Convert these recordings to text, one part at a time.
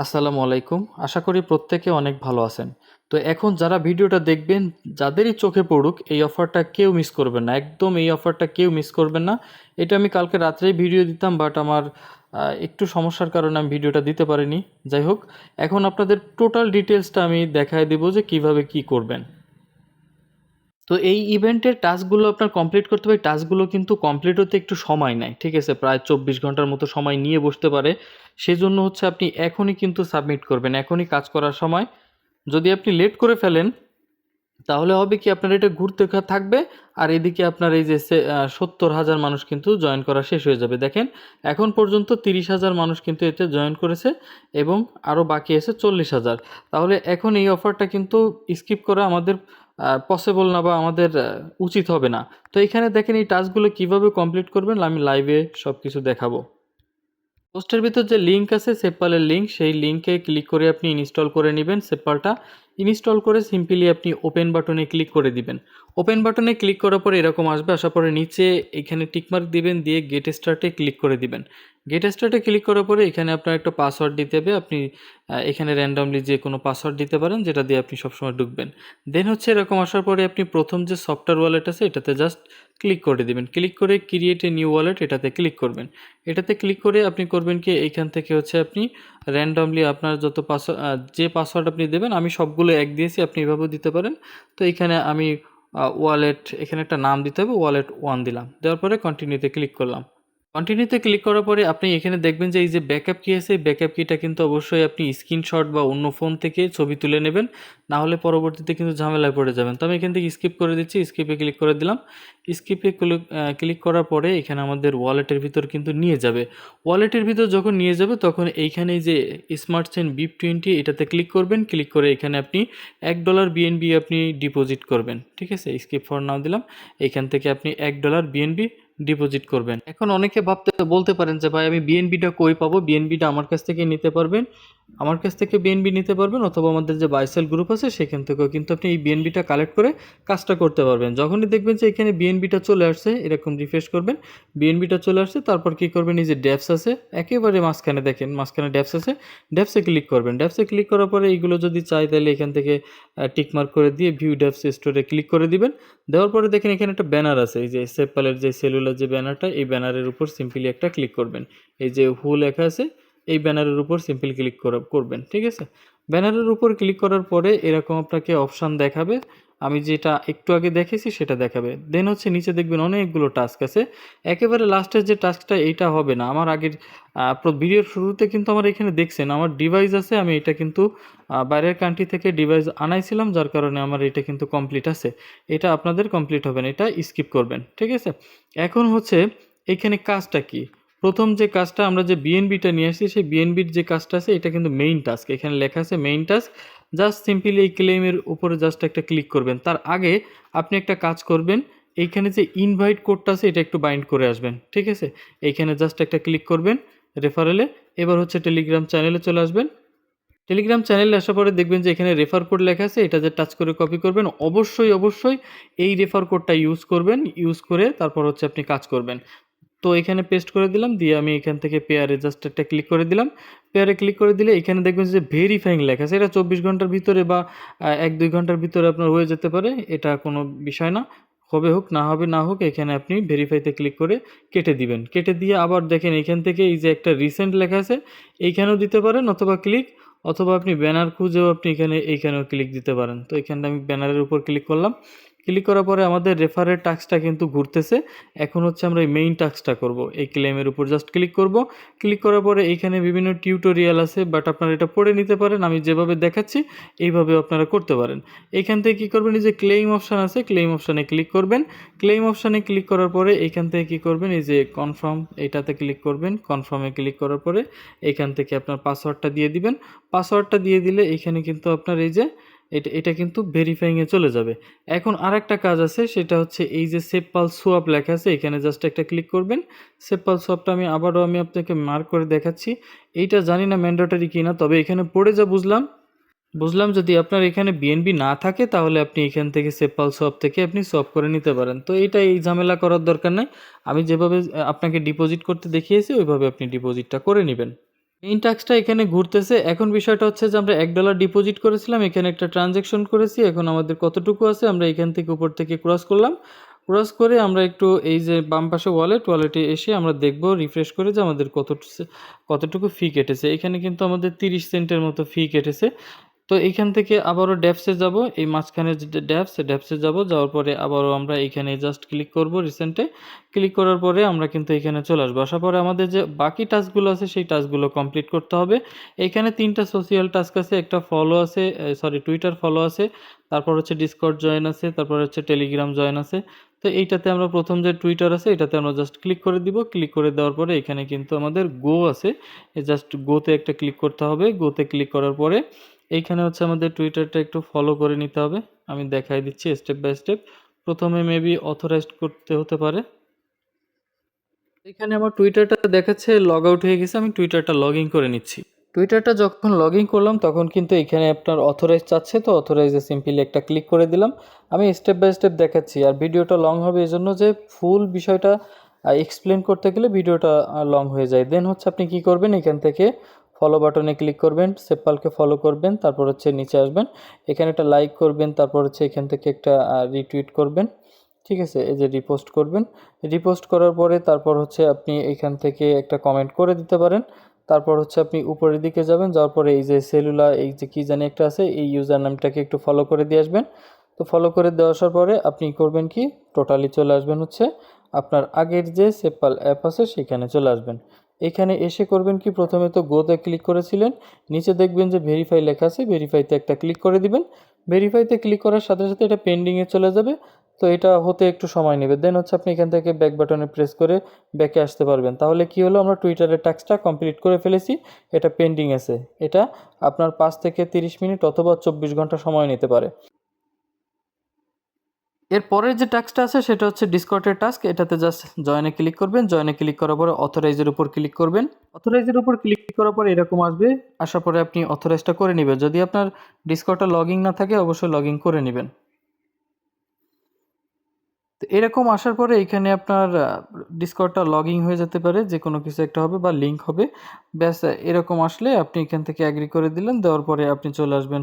আসসালামু আলাইকুম। আশা করি প্রত্যেকে অনেক ভালো আছেন। তো এখন যারা ভিডিওটা দেখবেন, যাদেরই চোখে পড়ুক এই অফারটা কেউ মিস করবেন না। একদম এই অফারটা কেউ মিস করবেন না। এটা আমি কালকে রাত্রেই ভিডিও দিতাম, বাট আমার একটু সমস্যার কারণে আমি ভিডিওটা দিতে পারিনি। যাই হোক, এখন আপনাদের টোটাল ডিটেইলসটা আমি দেখায় দেব যে কিভাবে কি করবেন। তো এই ইভেন্টের টাস্কগুলো আপনার কমপ্লিট করতে হবে। টাস্কগুলো কিন্তু কমপ্লিট হতে একটু সময় নেয়, ঠিক আছে? প্রায় 24 ঘন্টার মতো সময় নিয়ে বসতে পারে। সেজন্য হচ্ছে আপনি এখনই কিন্তু সাবমিট করবেন, এখনই কাজ করার সময়। যদি আপনি লেট করে ফেলেন তাহলে হবে কি, আপনার এটা ঘুরতে থাকবে, আর এদিকে আপনার এই যে 70,000 মানুষ কিন্তু জয়েন করা শেষ হয়ে যাবে। দেখেন, এখন পর্যন্ত 30,000 মানুষ কিন্তু এতে জয়েন করেছে এবং আরও বাকি আছে 40,000। তাহলে এখন এই অফারটা কিন্তু স্কিপ করা আমাদের পসিবল না, বা আমাদের উচিত হবে না। তো এখানে দেখেন এই টাস্কগুলো কিভাবে কমপ্লিট করবেন আমি লাইভে সব কিছু দেখাবো। পোস্টের ভিতর যে লিঙ্ক আছে সেপপালের লিঙ্ক, সেই লিঙ্কে ক্লিক করে আপনি ইনস্টল করে নেবেন সেপপালটা। ইনস্টল করে সিম্পলি আপনি ওপেন বাটনে ক্লিক করে দিবেন। ওপেন বাটনে ক্লিক করার পরে এরকম আসবে, আসার পরে নিচে এখানে টিকমার্ক দিবেন, দিয়ে গেট স্টার্টে ক্লিক করে দিবেন। গেট স্টার্টে ক্লিক করার পরে এখানে আপনার একটা পাসওয়ার্ড দিতে হবে। আপনি এখানে র্যান্ডমলি যে কোনো পাসওয়ার্ড দিতে পারেন, যেটা দিয়ে আপনি সবসময় ঢুকবেন। দেন হচ্ছে এরকম আসার পরে আপনি প্রথম যে সফটওয়্যার ওয়ালেট আছে এটাতে জাস্ট ক্লিক করে দিবেন। ক্লিক করে ক্রিয়েট এ নিউ ওয়ালেট এটাতে ক্লিক করবেন। এটাতে ক্লিক করে আপনি করবেন কি, এইখান থেকে হচ্ছে আপনি র্যান্ডমলি আপনার যত যে পাসওয়ার্ড আপনি দেবেন, আমি সবগুলো এক দিয়েছি, আপনি এভাবেও দিতে পারেন। তো এখানে আমি ওয়ালেট, এখানে একটা নাম দিতে হবে, ওয়ালেট 1 দিলাম। দেওয়ার পরে কন্টিনিউতে ক্লিক করলাম। কন্টিনিউতে ক্লিক করার পরে আপনি এখানে দেখবেন যে এই যে ব্যাকআপ কি আছে, ব্যাকআপ কিটা কিন্তু অবশ্যই আপনি স্ক্রিনশট বা অন্য ফোন থেকে ছবি তুলে নেবেন, না হলে পরবর্তীতে কিন্তু ঝামেলায় পড়ে যাবেন। তো আমি এখান থেকে স্কিপ করে দিচ্ছি, স্কিপে ক্লিক করে দিলাম। স্কিপে ক্লিক করার পরে এখানে আমাদের ওয়ালেটের ভিতর কিন্তু নিয়ে যাবে। ওয়ালেটের ভিতর যখন নিয়ে যাবে তখন এইখানে যে স্মার্ট চেইন BIP20 এটাতে ক্লিক করবেন। ক্লিক করে এখানে আপনি $1 বিএনবি আপনি ডিপোজিট করবেন, ঠিক আছে? স্কিপ ফর নাও দিলাম। এখান থেকে আপনি $1 বিএনবি ডিপোজিট করবেন। এখন অনেকে বলতে পারেন যে ভাই আমি বিএনবিটা কই পাবো? বিএনবিটা আমার কাছ থেকে নিতে পারবেন, আমার কাছ থেকে বিএনবি নিতে পারবেন, অথবা আমাদের যে বাইসেল গ্রুপ আছে সেখান থেকেও কিন্তু আপনি এই বিএনবিটা কালেক্ট করে কাজটা করতে পারবেন। যখনই দেখবেন যে এখানে বিএনবিটা চলে আসছে, এরকম রিফ্রেশ করবেন, বিএনবিটা চলে আসছে, তারপর কি করবেন, এই যে ড্যাপস আছে একেবারে মাঝখানে, দেখেন মাঝখানে ড্যাপস আছে, ড্যাপসে ক্লিক করবেন। ড্যাপসে ক্লিক করার পরে এইগুলো যদি চাই তাহলে এখান থেকে টিকমার্ক করে দিয়ে ভিউ ড্যাপস স্টোরে ক্লিক করে দিবেন। দেওয়ার পরে দেখেন এখানে একটা ব্যানার আছে, এই যে সেপপালের যে সেলুলার যে ব্যানারটা, এই ব্যানারের উপর সিম্পলি একটা ক্লিক করবেন। এই যে হু লেখা আছে, এই ব্যানারের উপর সিম্পলি ক্লিক করবেন, ঠিক আছে? ব্যানারের উপর ক্লিক করার পরে এরকম আপনাকে অপশান দেখাবে, আমি যেটা একটু আগে দেখেছি সেটা দেখাবে। দেন হচ্ছে নিচে দেখবেন অনেকগুলো টাস্ক আছে। একেবারে লাস্টের যে টাস্কটা এইটা হবে না, আমার আগের ভিডিওর শুরুতে কিন্তু আমার এখানে দেখছেন আমার ডিভাইস আছে, আমি এটা কিন্তু বাইরের কান্ট্রি থেকে ডিভাইস আনাইছিলাম, যার কারণে আমার এটা কিন্তু কমপ্লিট আছে। এটা আপনাদের কমপ্লিট হবে না, এটা স্কিপ করবেন, ঠিক আছে? এখন হচ্ছে এইখানে কাজটা কি, প্রথম যে কাজটা আমরা যে বিএনবিটা নিয়ে আসছি, সেই বিএনবির যে কাজটা আছে এটা কিন্তু মেইন টাস্ক, এখানে লেখা আছে মেইন টাস্ক। জাস্ট সিম্পলি এই ক্লেমের উপরে জাস্ট একটা ক্লিক করবেন। তার আগে আপনি একটা কাজ করবেন, এইখানে যে ইনভাইট কোডটা আছে এটা একটু বাইন্ড করে আসবেন, ঠিক আছে? এইখানে জাস্ট একটা ক্লিক করবেন রেফারেলে। এবার হচ্ছে টেলিগ্রাম চ্যানেলে চলে আসবেন। টেলিগ্রাম চ্যানেলে আসার পরে দেখবেন যে এখানে রেফার কোড লেখা আছে, এটা যে টাচ করে কপি করবেন, অবশ্যই এই রেফার কোডটা ইউজ করবেন। ইউজ করে তারপর হচ্ছে আপনি কাজ করবেন। তো এখানে পেস্ট করে দিলাম, দিয়ে আমি এখান থেকে পেয়ারে জাস্ট একটা ক্লিক করে দিলাম। পেয়ারে ক্লিক করে দিলে এখানে দেখবেন যে ভেরিফাইং লেখা আছে, এটা 24 ঘন্টার ভিতরে বা 1-2 ঘন্টার ভিতরে আপনার হয়ে যেতে পারে, এটা কোনো বিষয় না। হবে হোক না হবে না হোক, এখানে আপনি ভেরিফাইতে ক্লিক করে কেটে দিবেন। কেটে দিয়ে আবার দেখেন এখান থেকে এই যে একটা রিসেন্ট লেখা আছে, এইখানেও দিতে পারেন, অথবা ক্লিক, অথবা আপনি ব্যানার খুঁজেও আপনি এইখানেও ক্লিক দিতে পারেন। তো এখানটা আমি ব্যানারের উপর ক্লিক করলাম। ক্লিক করার পরে আমাদের রেফারের টাস্কটা কিন্তু ঘুরতেছে। এখন হচ্ছে আমরা এই মেইন টাস্কটা করব। এই ক্লেমের উপর জাস্ট ক্লিক করব। ক্লিক করার পরে এইখানে বিভিন্ন টিউটোরিয়াল আছে, বাট আপনারা এটা পড়ে নিতে পারেন, আমি যেভাবে দেখাচ্ছি এইভাবে আপনারা করতে পারেন। এইখান থেকে কী করবেন, এই যে ক্লেইম অপশান আছে, ক্লেইম অপশানে ক্লিক করবেন। ক্লেইম অপশানে ক্লিক করার পরে এইখান থেকে কী করবেন, এই যে কনফার্ম এইটাতে ক্লিক করবেন। কনফার্মে ক্লিক করার পরে এইখান থেকে আপনার পাসওয়ার্ডটা দিয়ে দিবেন। পাসওয়ার্ডটা দিয়ে দিলে এইখানে কিন্তু আপনার এই যে এটা কিন্তু ভেরিফাইংয়ে চলে যাবে। এখন আরেকটা কাজ আছে, সেটা হচ্ছে এই যে সেপপাল সোয়াপ লেখা আছে, এখানে জাস্ট একটা ক্লিক করবেন। সেপপাল সোয়াপটা আমি আপনাকে মার্ক করে দেখাচ্ছি। এইটা জানি না ম্যান্ডেটরি কিনা, তবে এখানে পড়ে যা বুঝলাম যদি আপনার এখানে বিএনবি না থাকে তাহলে আপনি এখান থেকে সেপপাল সোয়াপ থেকে আপনি সোয়াপ করে নিতে পারেন। তো এই ঝামেলা করার দরকার নাই, আমি যেভাবে আপনাকে ডিপোজিট করতে দেখিয়েছি ওইভাবে আপনি ডিপোজিটটা করে নেবেন। মেইন টাস্কটা এখানে ঘুরতেছে। এখন বিষয়টা হচ্ছে যে আমরা $1 ডিপোজিট করেছিলাম, এখানে একটা ট্রানজ্যাকশন করেছি। এখন আমাদের কতটুকু আছে আমরা এখান থেকে উপর থেকে ক্রস করলাম। ক্রস করে আমরা একটু এই যে বাম পাশে ওয়ালেটে এসে আমরা দেখব রিফ্রেশ করে যে আমাদের কতটুকু ফি কেটেছে। এখানে কিন্তু আমাদের 30 সেন্টের মতো ফি কেটেছে। তো এইখান থেকে আবারও ড্যাপসে যাব, এই মাঝখানে যে ড্যাপসে যাব, যাওয়ার পরে আবারও আমরা এইখানে জাস্ট ক্লিক করব রিসেন্টে। ক্লিক করার পরে আমরা কিন্তু এখানে চলে আসবো। আসার পরে আমাদের যে বাকি টাস্কগুলো আছে সেই টাস্কগুলো কমপ্লিট করতে হবে। এইখানে 3টা সোশিয়াল টাস্ক আছে, একটা ফলো আছে, টুইটার ফলো আছে, তারপর হচ্ছে ডিসকর্ড জয়েন আছে, তারপর হচ্ছে টেলিগ্রাম জয়েন আছে। তো এইটাতে আমরা প্রথম যে টুইটার আছে এটাতে আমরা জাস্ট ক্লিক করে দিব। ক্লিক করে দেওয়ার পরে এখানে কিন্তু আমাদের গো আছে, জাস্ট গোতে একটা ক্লিক করতে হবে। গোতে ক্লিক করার পরে এইখানে হচ্ছে আমাদের টুইটারটা একটু ফলো করে নিতে হবে। আমি দেখাই দিচ্ছি স্টেপ বাই স্টেপ। প্রথমে মেবি অথরাইজড করতে হতে পারে। এখানে আমার টুইটারটা দেখাচ্ছে লগ আউট হয়ে গেছে, আমি টুইটারটা লগ ইন করে নিচ্ছি। টুইটারটা যখন লগ ইন করলাম তখন কিন্তু এখানে আপনার অথরাইজ চাচ্ছে, তো অথরাইজে সিম্পলি একটা ক্লিক করে দিলাম। আমি স্টেপ বাই স্টেপ দেখাচ্ছি, আর ভিডিওটা লং হবে এই জন্য যে ফুল বিষয়টা এক্সপ্লেন করতে গেলে ভিডিওটা লং হয়ে যায়। দেন হচ্ছে আপনি কি করবেন, এখান থেকে ফলো বাটনে ক্লিক করবেন, সেপপালকে ফলো করবেন, তারপর হচ্ছে নিচে আসবেন, এখানে একটা লাইক করবেন, তারপর হচ্ছে এখান থেকে একটা রিটুইট করবেন, ঠিক আছে, এই যে রিপোস্ট করবেন। রিপোস্ট করার পরে তারপর হচ্ছে আপনি এখান থেকে একটা কমেন্ট করে দিতে পারেন। তারপর হচ্ছে আপনি উপরের দিকে যাবেন, যাওয়ার পরে এই যে সেলুলা এই যে কি জানি একটা আছে, এই ইউজার নামটাকে একটু ফলো করে দিয়ে আসবেন। তো ফলো করে দেওয়া আসার পরে আপনি করবেন কি, টোটালি চলে আসবেন হচ্ছে আপনার আগের যে সেপাল অ্যাপ আছে সেখানে চলে আসবেন। এখানে এসে করবেন কি, প্রথমে তো গোতে ক্লিক করেছিলেন, নিচে দেখবেন যে ভেরিফাই লেখা আছে, ভেরিফাইতে একটা ক্লিক করে দিবেন। ভেরিফাইতে ক্লিক করার সাথে সাথে এটা পেন্ডিংয়ে চলে যাবে। তো এটা হতে একটু সময় নেবে। দেন হচ্ছে আপনি এখান থেকে ব্যাক বাটনে প্রেস করে ব্যাকে আসতে পারবেন। তাহলে কি হলো, আমরা টুইটারের টাস্কটা কমপ্লিট করে ফেলেছি। এটা পেন্ডিং আছে। এটা আপনার 5 থেকে 30 মিনিট অথবা 24 ঘন্টা সময় নিতে পারে। এর পরের যে টাস্কটা আছে সেটা হচ্ছে ডিসকর্ডের টাস্ক। এটাতে জাস্ট জয়েনে ক্লিক করবেন, জয়েনে ক্লিক করার পরে অথরাইজের উপর ক্লিক করবেন। অথরাইজের উপর ক্লিক করার পরে এরকম আসবে, আসার পরে আপনি অথরাইজটা করে নেবেন। যদি আপনার ডিসকর্ডটা লগইন না থাকে অবশ্যই লগইন করে নেবেন। তো এরকম আসার পরে এখানে আপনার ডিসকর্ডটা লগইন হয়ে যেতে পারে, যে কোনো কিছু একটা হবে বা লিঙ্ক হবে। ব্যাস এরকম আসলে আপনি এখান থেকে অ্যাগ্রি করে দিলেন, দেওয়ার পরে আপনি চলে আসবেন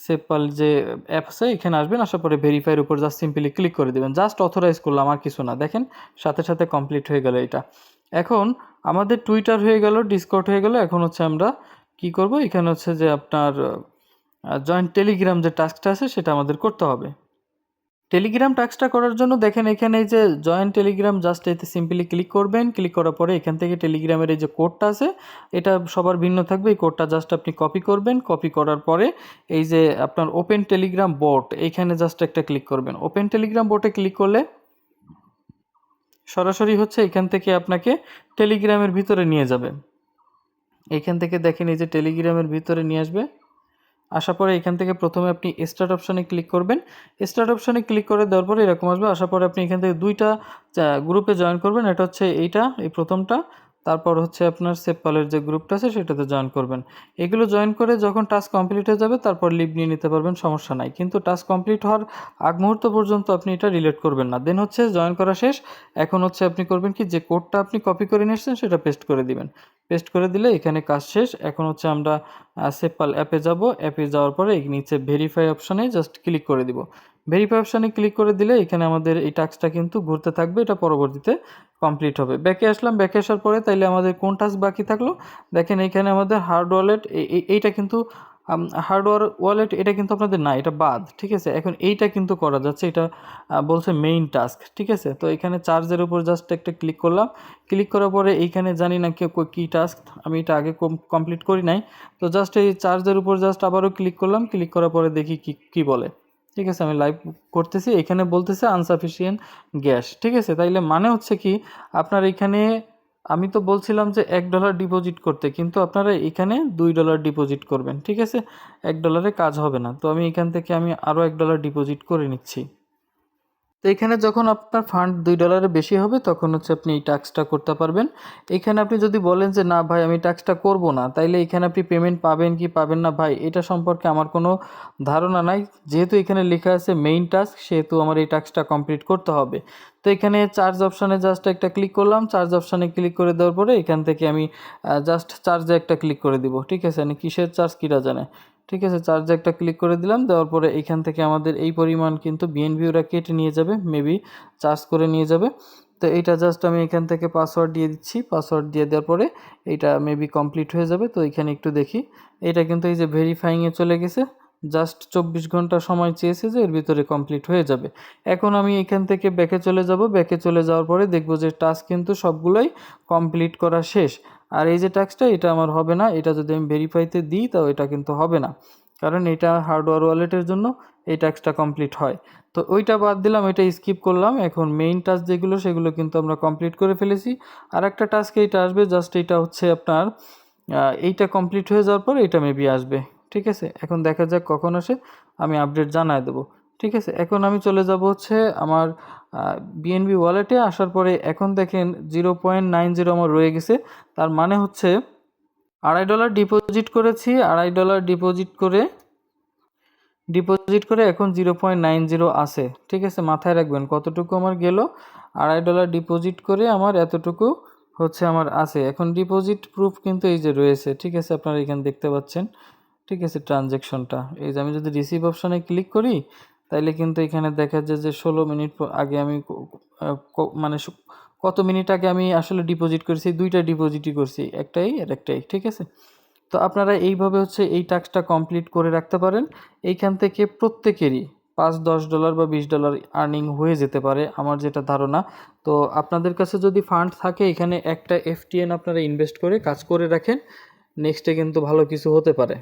সেভপাল যে অ্যাপ আছে এখানে আসবেন। আসার পরে ভেরিফাইয়ের উপর জাস্ট সিম্পলি ক্লিক করে দেবেন। জাস্ট অথরাইজ করলাম, আর কিছু না। দেখেন সাথে সাথে কমপ্লিট হয়ে গেল এটা। এখন আমাদের টুইটার হয়ে গেল, ডিসকর্ড হয়ে গেল। এখন হচ্ছে আমরা কি করব, এখানে হচ্ছে যে আপনার জয়েন্ট টেলিগ্রাম যে টাস্কটা আছে সেটা আমাদের করতে হবে। টেলিগ্রাম টাস্কটা করার জন্য দেখেন এখানে এই যে জয়েন টেলিগ্রাম, জাস্ট এতে সিম্পলি ক্লিক করবেন। ক্লিক করার পরে এখান থেকে টেলিগ্রামের এই যে কোডটা আছে এটা সবার ভিন্ন থাকবে, এই কোডটা জাস্ট আপনি কপি করবেন। কপি করার পরে এই যে আপনার ওপেন টেলিগ্রাম বোট এইখানে জাস্ট একটা ক্লিক করবেন। ওপেন টেলিগ্রাম বোটে ক্লিক করলে সরাসরি হচ্ছে এখান থেকে আপনাকে টেলিগ্রামের ভিতরে নিয়ে যাবে। এইখান থেকে দেখেন এই যে টেলিগ্রামের ভিতরে নিয়ে আসবে। আসার পরে এখান থেকে প্রথমে আপনি স্টার্ট অপশানে ক্লিক করবেন। স্টার্ট অপশানে ক্লিক করে দেওয়ার পরে এরকম আসবে। আসার পরে আপনি এখান থেকে 2টা গ্রুপে জয়েন করবেন। এটা হচ্ছে এই প্রথমটা, তারপর হচ্ছে আপনার সেভপালের যে গ্রুপটা আছে সেটাতে জয়েন করবেন। এগুলো জয়েন করে যখন টাস্ক কমপ্লিট হয়ে যাবে তারপর লিভ নিয়ে নিতে পারবেন, সমস্যা নাই। কিন্তু টাস্ক কমপ্লিট হওয়ার আগ মুহূর্ত পর্যন্ত আপনি এটা রিলেট করবেন না। দেন হচ্ছে জয়েন করা শেষ। এখন হচ্ছে আপনি করবেন কি, যে কোডটা আপনি কপি করে নিয়ে এসেছেন সেটা পেস্ট করে দিবেন। পেস্ট করে দিলে এখানে কাজ শেষ। এখন হচ্ছে আমরা সেভপাল অ্যাপে যাব। অ্যাপে যাওয়ার পরে এই নিচে ভেরিফাই অপশানে জাস্ট ক্লিক করে দিব। ভেরিফাই অপশানে ক্লিক করে দিলে এখানে আমাদের এই টাস্কটা কিন্তু ঘুরতে থাকবে, এটা পরবর্তীতে কমপ্লিট হবে। ব্যাকে আসলাম, ব্যাকে আসার পরে তাইলে আমাদের কোন টাস্ক বাকি থাকলো, দেখেন এইখানে আমাদের হার্ড ওয়ালেট, এইটা কিন্তু হার্ডওয়্যার ওয়ালেট এটা কিন্তু আপনাদের না, এটা বাদ, ঠিক আছে। এখন এইটা কিন্তু করা যাচ্ছে, এটা বলছে মেইন টাস্ক, ঠিক আছে। তো এখানে চার্জের উপর জাস্ট একটা ক্লিক করলাম। ক্লিক করার পরে এইখানে জানি না কী টাস্ক, আমি এটা আগে কমপ্লিট করি নাই। তো জাস্ট এই চার্জের উপর জাস্ট আবারও ক্লিক করলাম। ক্লিক করার পরে দেখি কি বলে, ঠিক আছে। আমি লাইভ করতেছি, এখানে বলতেছে আনসাফিসিয়েন্ট গ্যাস, ঠিক আছে। তাইলে মানে হচ্ছে কি, আপনার এখানে আমি তো বলছিলাম যে $1 ডিপোজিট করতে, কিন্তু আপনারা এখানে $2 ডিপোজিট করবেন, ঠিক আছে। $1 কাজ হবে না। তো আমি এখান থেকে আরও $1 ডিপোজিট করে নিচ্ছি। তো এখানে যখন আপনার ফান্ড $2 বেশি হবে তখন হচ্ছে আপনি এই টাস্কটা করতে পারবেন। এখানে আপনি যদি বলেন যে না ভাই আমি টাস্কটা করব না, তাইলে এখানে আপনি পেমেন্ট পাবেন কি পাবেন না ভাই এটা সম্পর্কে আমার কোনো ধারণা নাই। যেহেতু এখানে লেখা আছে মেইন টাস্ক, সেহেতু আমার এই টাস্কটা কমপ্লিট করতে হবে। তো এখানে চার্জ অপশানে জাস্ট একটা ক্লিক করলাম, চার্জ অপশানে ক্লিক করে দেওয়ার পরে এখান থেকে আমি জাস্ট চার্জে একটা ক্লিক করে দিব, ঠিক আছে? মানে কিসের চার্জ কিরা জানে। ঠিক আছে, চার্জে একটা ক্লিক করে দিলাম, দেওয়ার পরে এইখান থেকে আমাদের এই পরিমাণ কিন্তু বিএনবি ওরা কেটে নিয়ে যাবে, মেবি চার্জ করে নিয়ে যাবে। তো এইটা জাস্ট আমি এখান থেকে পাসওয়ার্ড দিয়ে দিচ্ছি, পাসওয়ার্ড দিয়ে দেওয়ার পরে এইটা মেবি কমপ্লিট হয়ে যাবে। তো এখানে একটু দেখি, এটা কিন্তু এই যে ভেরিফাইংয়ে চলে গেছে, জাস্ট 24 ঘন্টা সময় চেয়েছে যে এর ভিতরে কমপ্লিট হয়ে যাবে। এখন আমি এখান থেকে ব্যাকে চলে যাব, ব্যাকে চলে যাওয়ার পরে দেখব যে টাস্ক কিন্তু সবগুলোই কমপ্লিট করা শেষ। আর এই যে টাস্কটা এটা আমার হবে না, এটা যদি আমি ভেরিফাইতে দিই তাও এটা কিন্তু হবে না, কারণ এটা হার্ডওয়্যার ওয়ালেটের জন্য এই টাস্কটা কমপ্লিট হয়। তো ওইটা বাদ দিলাম, এটা স্কিপ করলাম। এখন মেইন টাস্ক যেগুলো সেগুলো কিন্তু আমরা কমপ্লিট করে ফেলেছি। আর একটা টাস্ক এইটা আসবে, জাস্ট এইটা হচ্ছে আপনার এইটা কমপ্লিট হয়ে যাওয়ার পর এটা মেবি আসবে। ঠিক আছে, এখন দেখা যাক কখন আসে, আমি আপডেট জানায় দেবো। ঠিক আছে, এখন আমি চলে যাব হচ্ছে আমার বিএনবি ওয়ালেটে। আসার পরে এখন দেখেন 0.90 আমার রয়ে গেছে। তার মানে হচ্ছে $2.5 ডিপোজিট করেছি, $2.5 ডিপোজিট করে এখন 0.90 আছে। ঠিক আছে, মাথায় রাখবেন কতটুকু আমার গেল। $2.5 ডিপোজিট করে আমার এতটুকু হচ্ছে আমার আছে। এখন ডিপোজিট প্রুফ কিন্তু এই যে রয়েছে, ঠিক আছে, আপনারা এখানে দেখতে পাচ্ছেন। ঠিক আছে, ট্রানজ্যাকশনটা এই যে আমি যদি রিসিভ অপশানে ক্লিক করি তাইলে কিন্তু এখানে দেখা যায় যে 16 মিনিট আগে আমি মানে কত মিনিট আগে আমি আসলে ডিপোজিট করেছি, দুইটা ডিপোজিটই করছি, একটাই আর একটাই। ঠিক আছে, তো আপনারা এইভাবে হচ্ছে এই টাস্কটা কমপ্লিট করে রাখতে পারেন। এইখান থেকে প্রত্যেকেরই $5-10 বা $20 আর্নিং হয়ে যেতে পারে আমার যেটা ধারণা। তো আপনাদের কাছে যদি ফান্ড থাকে এখানে একটা এফটিএন আপনারা ইনভেস্ট করে কাজ করে রাখেন, নেক্সটে কিন্তু ভালো কিছু হতে পারে।